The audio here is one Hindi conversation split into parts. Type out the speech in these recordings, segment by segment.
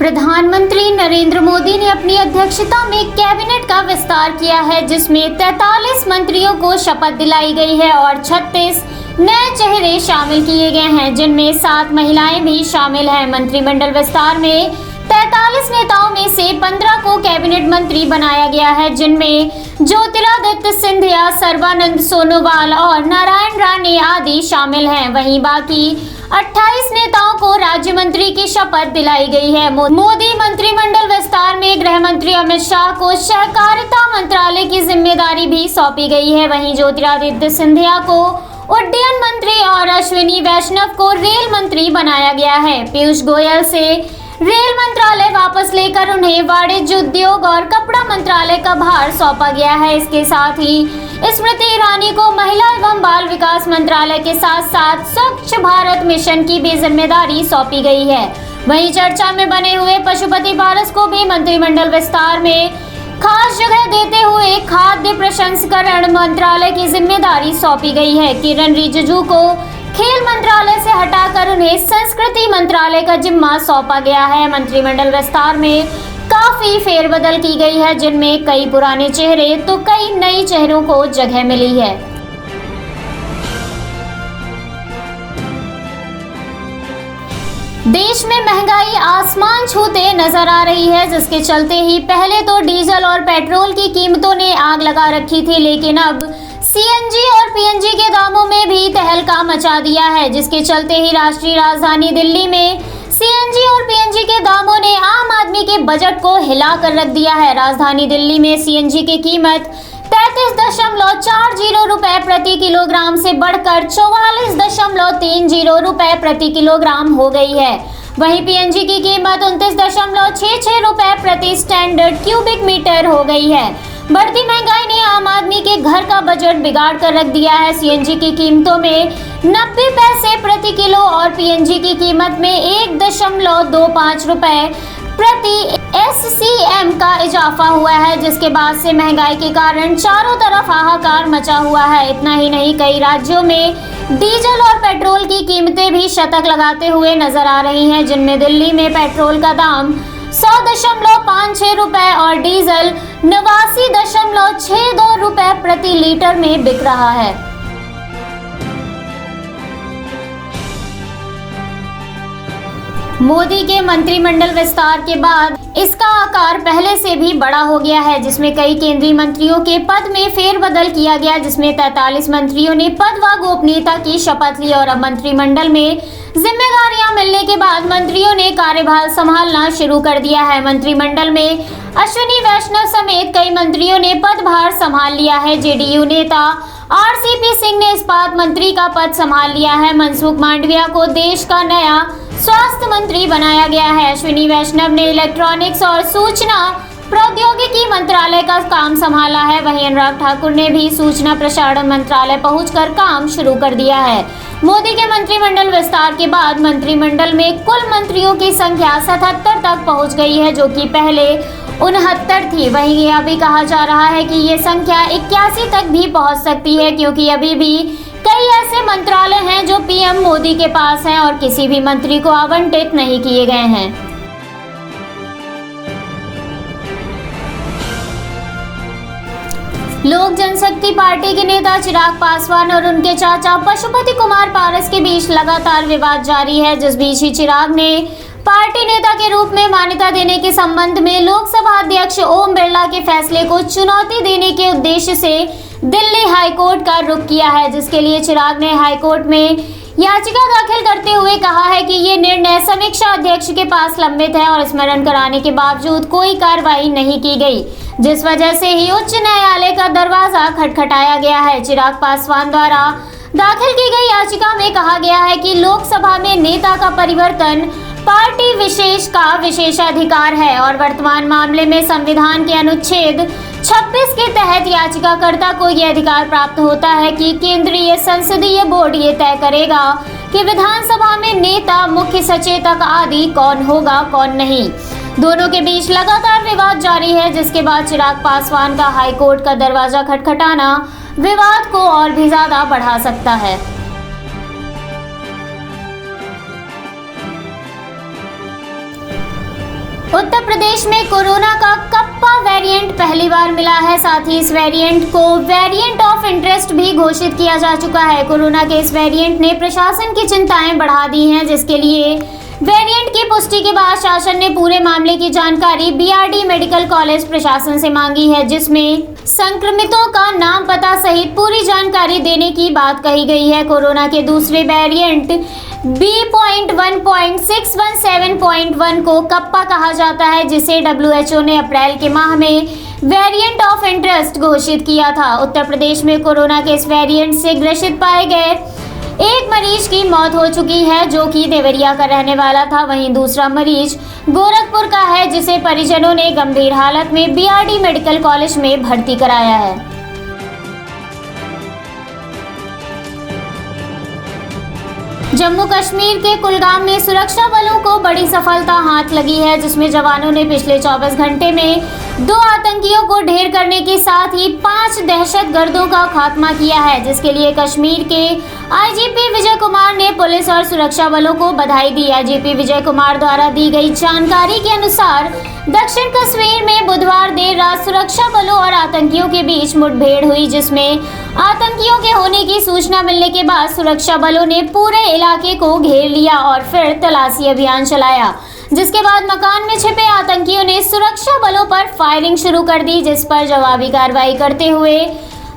प्रधानमंत्री नरेंद्र मोदी ने अपनी अध्यक्षता में कैबिनेट का विस्तार किया है, जिसमें 43 मंत्रियों को शपथ दिलाई गई है और 36 नए चेहरे शामिल किए गए हैं, जिनमें 7 महिलाएं भी शामिल हैं। मंत्रिमंडल विस्तार में 43 नेताओं में से 15 को कैबिनेट मंत्री बनाया गया है, जिनमें ज्योतिरादित्य सिंधिया, सर्बानंद सोनोवाल और नारायण राणे आदि शामिल हैं। वहीं बाकी 28 नेताओं को राज्य मंत्री की शपथ दिलाई गई है। मोदी मंत्रिमंडल विस्तार में गृह मंत्री अमित शाह को सहकारिता मंत्रालय की जिम्मेदारी भी सौंपी गई है। वहीं ज्योतिरादित्य सिंधिया को उड्डयन मंत्री और अश्विनी वैष्णव को रेल मंत्री बनाया गया है। पीयूष गोयल से रेल मंत्रालय वापस लेकर उन्हें वाणिज्य, उद्योग और कपड़ा मंत्रालय का भार सौंपा गया है। इसके साथ ही स्मृति ईरानी को महिला एवं बाल विकास मंत्रालय के साथ साथ स्वच्छ भारत मिशन की भी जिम्मेदारी सौंपी गई है। वहीं चर्चा में बने हुए पशुपति पारस को भी मंत्रिमंडल विस्तार में खास जगह देते हुए खाद्य प्रसंस्करण मंत्रालय की जिम्मेदारी सौंपी गई है। किरण रिजिजू को खेल मंत्रालय से हटाकर उन्हें संस्कृति मंत्रालय का जिम्मा सौंपा गया है। मंत्रिमंडल विस्तार में काफी फेरबदल की गई है, जिनमें कई पुराने चेहरे तो कई नए चेहरों को जगह मिली है। देश में महंगाई आसमान छूते नजर आ रही है, जिसके चलते ही पहले तो डीजल और पेट्रोल की कीमतों ने आग लगा रखी थी, लेकिन अब सीएनजी और पीएनजी के दामों में भी तहलका मचा दिया है, जिसके चलते ही राष्ट्रीय राजधानी दिल्ली में सीएनजी और पीएनजी के दामों ने आम आदमी के बजट को हिला कर रख दिया है। राजधानी दिल्ली में सीएनजी की कीमत 33.40 रुपए प्रति किलोग्राम से बढ़कर 44.30 रुपए प्रति किलोग्राम हो गई है। वहीं पीएनजी की कीमत 29.66 रुपए प्रति स्टैंडर्ड क्यूबिक मीटर हो गई है। बढ़ती महंगाई ने आम आदमी के घर का बजट बिगाड़ कर रख दिया है। सीएनजी की कीमतों में 90 पैसे प्रति किलो और पीएनजी की कीमत में 1.25 रुपए प्रति SCM का इजाफा हुआ है, जिसके बाद से महंगाई के कारण चारों तरफ हाहाकार मचा हुआ है। इतना ही नहीं, कई राज्यों में डीजल और पेट्रोल की कीमतें भी शतक लगाते हुए नजर आ रही हैं, जिनमें दिल्ली में पेट्रोल का दाम 100.56 रुपए और डीजल 89.62 रुपए प्रति लीटर में बिक रहा है। मोदी के मंत्रिमंडल विस्तार के बाद इसका आकार पहले से भी बड़ा हो गया है, जिसमें कई केंद्रीय मंत्रियों के पद में फेरबदल किया गया, जिसमें 43 मंत्रियों ने पद व गोपनीयता की शपथ ली और अब मंत्रिमंडल में जिम्मेदारियां मिलने के बाद मंत्रियों ने कार्यभार संभालना शुरू कर दिया है। मंत्रिमंडल में अश्विनी वैष्णव समेत कई मंत्रियों ने पदभार संभाल लिया है। जेडीयू नेता आरसीपी सिंह ने इस्पात मंत्री का पद संभाल लिया है। मनसुख मांडविया को देश का नया स्वास्थ्य मंत्री बनाया गया है। अश्विनी वैष्णव ने इलेक्ट्रॉनिक्स और सूचना प्रौद्योगिकी मंत्रालय का काम संभाला है। वहीं अनुराग ठाकुर ने भी सूचना प्रसारण मंत्रालय पहुंचकर काम शुरू कर दिया है। मोदी के मंत्रिमंडल विस्तार के बाद मंत्रिमंडल में कुल मंत्रियों की संख्या 77 तक पहुंच गई है, जो कि पहले 69 थी। वहीं यह भी कहा जा रहा है कि ये संख्या 81 तक भी पहुंच सकती है, क्योंकि अभी भी कई ऐसे मंत्रालय हैं जो पीएम मोदी के पास हैं और किसी भी मंत्री को आवंटित नहीं किए गए हैं। लोक जनशक्ति पार्टी के नेता चिराग पासवान और उनके चाचा पशुपति कुमार पारस के बीच लगातार विवाद जारी है, जिस बीच ही चिराग ने पार्टी नेता के रूप में मान्यता देने के संबंध में लोकसभा अध्यक्ष ओम बिरला के फैसले को चुनौती देने के उद्देश्य से दिल्ली हाईकोर्ट का रुख किया है, जिसके लिए चिराग ने हाईकोर्ट में याचिका दाखिल करते हुए कहा है कि ये निर्णय समीक्षा अध्यक्ष के पास लंबित है और स्मरण कराने के बावजूद कोई कार्रवाई नहीं की गई, जिस वजह से ही उच्च न्यायालय का दरवाजा खटखटाया गया है। चिराग पासवान द्वारा दाखिल की गई याचिका में कहा गया है कि लोकसभा में नेता का परिवर्तन पार्टी विशेष का विशेषाधिकार है और वर्तमान मामले में संविधान के अनुच्छेद 26 के तहत याचिकाकर्ता को यह अधिकार प्राप्त होता है कि केंद्रीय संसदीय बोर्ड ये तय करेगा कि विधानसभा में नेता, मुख्य सचेतक आदि कौन होगा कौन नहीं। दोनों के बीच लगातार विवाद जारी है, जिसके बाद चिराग पासवान का हाईकोर्ट का दरवाजा खटखटाना विवाद को और भी ज्यादा बढ़ा सकता है। उत्तर प्रदेश में कोरोना का कप्पा वेरिएंट पहली बार मिला है। साथ ही इस वेरिएंट को वेरिएंट ऑफ इंटरेस्ट भी घोषित किया जा चुका है। कोरोना के इस वेरिएंट ने प्रशासन की चिंताएं बढ़ा दी हैं, जिसके लिए वेरिएंट की पुष्टि के बाद शासन ने पूरे मामले की जानकारी बीआरडी मेडिकल कॉलेज प्रशासन से मांगी है, जिसमें संक्रमितों का नाम पता सहित पूरी जानकारी देने की बात कही गई है। कोरोना के दूसरे वेरिएंट B.1.617.1 को कप्पा कहा जाता है, जिसे WHO ने अप्रैल के माह में वेरिएंट ऑफ इंटरेस्ट घोषित किया था। उत्तर प्रदेश में कोरोना के इस वेरिएंट से ग्रसित पाए गए एक मरीज की मौत हो चुकी है, जो कि देवरिया का रहने वाला था। वहीं दूसरा मरीज गोरखपुर का है, जिसे परिजनों ने गंभीर हालत में बीआरडी मेडिकल कॉलेज में भर्ती कराया है। जम्मू कश्मीर के कुलगाम में सुरक्षा बलों को बड़ी सफलता हाथ लगी है, जिसमें जवानों ने पिछले 24 घंटे में 2 आतंकियों को ढेर करने के साथ ही 5 दहशतगर्दों का खात्मा किया है, जिसके लिए कश्मीर के आईजीपी विजय कुमार ने पुलिस और सुरक्षा बलों को बधाई दी। आईजीपी विजय कुमार द्वारा दी गई जानकारी के अनुसार दक्षिण कश्मीर में बुधवार देर रात सुरक्षा बलों और आतंकियों के बीच मुठभेड़ हुई, जिसमें आतंकियों के होने की सूचना मिलने के बाद सुरक्षा बलों ने पूरे इलाके को घेर लिया और फिर तलाशी अभियान चलाया, जिसके बाद मकान में छिपे आतंकियों ने सुरक्षा बलों पर फायरिंग शुरू कर दी, जिस पर जवाबी कार्रवाई करते हुए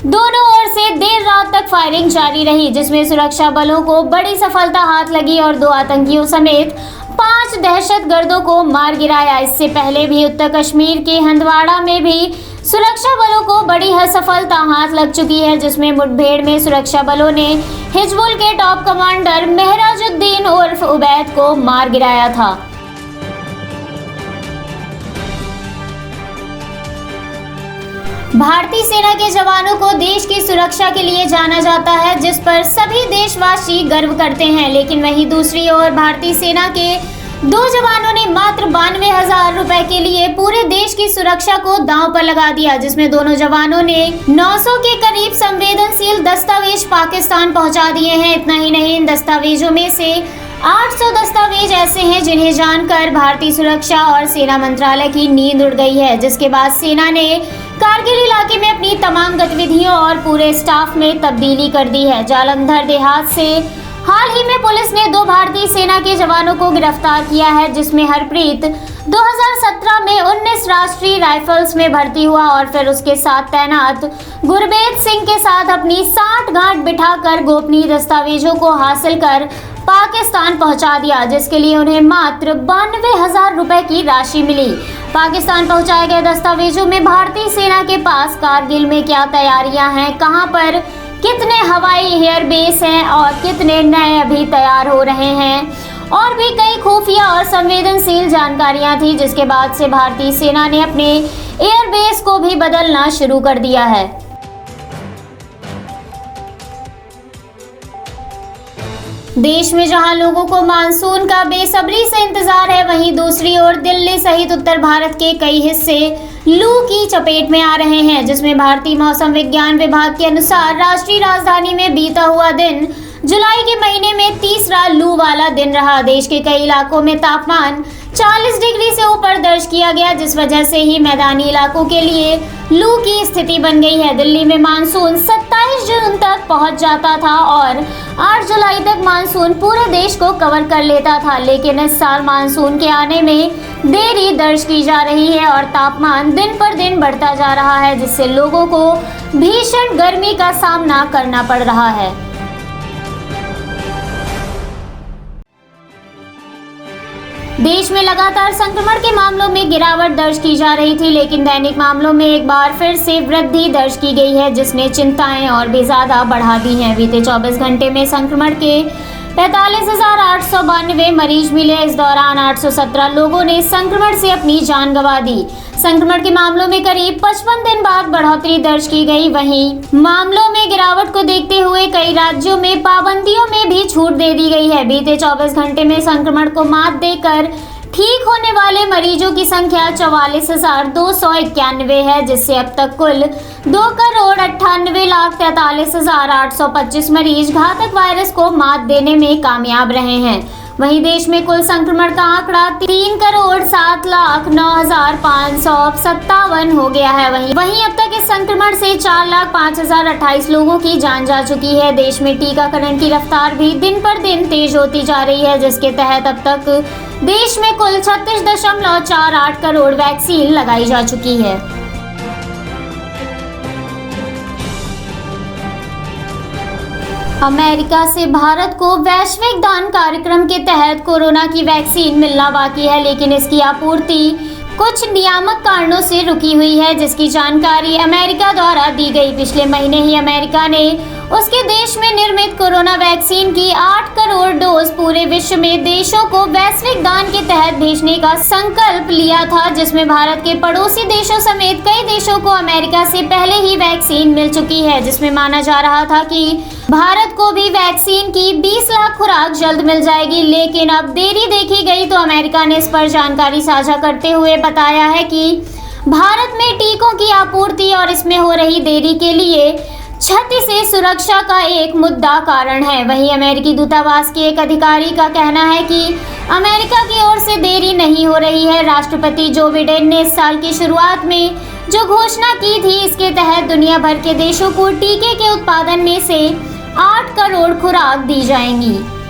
दोनों ओर से देर रात तक फायरिंग जारी रही, जिसमें सुरक्षा बलों को बड़ी सफलता हाथ लगी और 2 आतंकियों समेत 5 दहशतगर्दों को मार गिराया। इससे पहले भी उत्तर कश्मीर के हंदवाड़ा में भी सुरक्षा बलों को बड़ी सफलता हाथ लग चुकी है, जिसमें मुठभेड़ में सुरक्षा बलों ने हिजबुल के टॉप कमांडर मेहराजुद्दीन उर्फ उबैद को मार गिराया था। भारतीय सेना के जवानों को देश की सुरक्षा के लिए जाना जाता है, जिस पर सभी देशवासी गर्व करते हैं। लेकिन वहीं दूसरी ओर भारतीय सेना के 2 जवानों ने मात्र 92,000 रुपए के लिए पूरे देश की सुरक्षा को दांव पर लगा दिया, जिसमें दोनों जवानों ने 900 के करीब संवेदनशील दस्तावेज पाकिस्तान पहुंचा दिए हैं। इतना ही नहीं, इन दस्तावेजों में से 800 दस्तावेज ऐसे हैं जिन्हें जानकर भारतीय सुरक्षा और सेना मंत्रालय की नींद उड़ गई है, जिसके बाद सेना ने कारगिल इलाके में अपनी तमाम गतिविधियों और पूरे स्टाफ में तब्दीली कर दी है। जालंधर देहात से हाल ही में पुलिस ने 2 भारतीय सेना के जवानों को गिरफ्तार किया है, जिसमें हरप्रीत 2017 में 19 राष्ट्रीय राइफल्स में भर्ती हुआ और फिर उसके साथ तैनात गुरबेज सिंह के साथ अपनी 60 गांठ बिठाकर गोपनीय दस्तावेजों को हासिल कर पाकिस्तान पहुंचा दिया, जिसके लिए उन्हें मात्र 92,000 रुपए की राशि मिली। पाकिस्तान पहुंचाए गए दस्तावेजों में भारतीय सेना के पास कारगिल में क्या तैयारियां हैं, कहां पर कितने हवाई एयरबेस हैं और कितने नए अभी तैयार हो रहे हैं, और भी कई खुफिया और संवेदनशील जानकारियां थी, जिसके बाद से भारतीय सेना ने अपने एयरबेस को भी बदलना शुरू कर दिया है। देश में जहां लोगों को मानसून का बेसब्री से इंतजार है, वहीं दूसरी ओर दिल्ली सहित उत्तर भारत के कई हिस्से लू की चपेट में आ रहे हैं, जिसमें भारतीय मौसम विज्ञान विभाग के अनुसार राष्ट्रीय राजधानी में बीता हुआ दिन जुलाई के महीने में तीसरा लू वाला दिन रहा। देश के कई इलाकों में तापमान 40 डिग्री से ऊपर दर्ज किया गया, जिस वजह से ही मैदानी इलाकों के लिए लू की स्थिति बन गई है। दिल्ली में मानसून 27 जून तक पहुंच जाता था और 8 जुलाई तक मानसून पूरे देश को कवर कर लेता था, लेकिन इस साल मानसून के आने में देरी दर्ज की जा रही है और तापमान दिन पर दिन बढ़ता जा रहा है, जिससे लोगों को भीषण गर्मी का सामना करना पड़ रहा है। देश में लगातार संक्रमण के मामलों में गिरावट दर्ज की जा रही थी, लेकिन दैनिक मामलों में एक बार फिर से वृद्धि दर्ज की गई है, जिसने चिंताएं और भी ज्यादा बढ़ा दी हैं। बीते 24 घंटे में संक्रमण के 45,892 मरीज मिले। इस दौरान 817 लोगों ने संक्रमण से अपनी जान गंवा दी। संक्रमण के मामलों में करीब 55 दिन बाद बढ़ोतरी दर्ज की गई। वहीं मामलों में गिरावट को देखते हुए कई राज्यों में पाबंदियों में भी छूट दे दी गई है। बीते 24 घंटे में संक्रमण को मात देकर ठीक होने वाले मरीजों की संख्या 44,291 है, जिससे अब तक कुल 2,98,43,825 मरीज घातक वायरस को मात देने में कामयाब रहे हैं। वहीं देश में कुल संक्रमण का आंकड़ा 3,07,09,557 हो गया है। वहीं अब तक इस संक्रमण से 4,05,028 लोगों की जान जा चुकी है। देश में टीकाकरण की रफ्तार भी दिन पर दिन तेज होती जा रही है, जिसके तहत अब तक देश में कुल 36.48 करोड़ वैक्सीन लगाई जा चुकी है। अमेरिका से भारत को वैश्विक दान कार्यक्रम के तहत कोरोना की वैक्सीन मिलना बाकी है, लेकिन इसकी आपूर्ति कुछ नियामक कारणों से रुकी हुई है, जिसकी जानकारी अमेरिका द्वारा दी गई। पिछले महीने ही अमेरिका ने उसके देश में निर्मित कोरोना वैक्सीन की 8 करोड़ डोज पूरे विश्व में देशों को वैश्विक दान के तहत भेजने का संकल्प लिया था, जिसमें भारत के पड़ोसी देशों समेत कई देशों को अमेरिका से पहले ही वैक्सीन मिल चुकी है, जिसमें माना जा रहा था कि भारत को भी वैक्सीन की 20 लाख खुराक जल्द मिल जाएगी। लेकिन अब देरी देखी गई तो अमेरिका ने इस पर जानकारी साझा करते हुए बताया है कि भारत में टीकों की आपूर्ति और इसमें हो रही देरी के लिए क्षति से सुरक्षा का एक मुद्दा कारण है। वहीं अमेरिकी दूतावास के एक अधिकारी का कहना है कि अमेरिका की ओर से देरी नहीं हो रही है। राष्ट्रपति जो बिडेन ने इस साल की शुरुआत में जो घोषणा की थी, इसके तहत दुनिया भर के देशों को टीके के उत्पादन में से 8 करोड़ खुराक दी जाएंगी।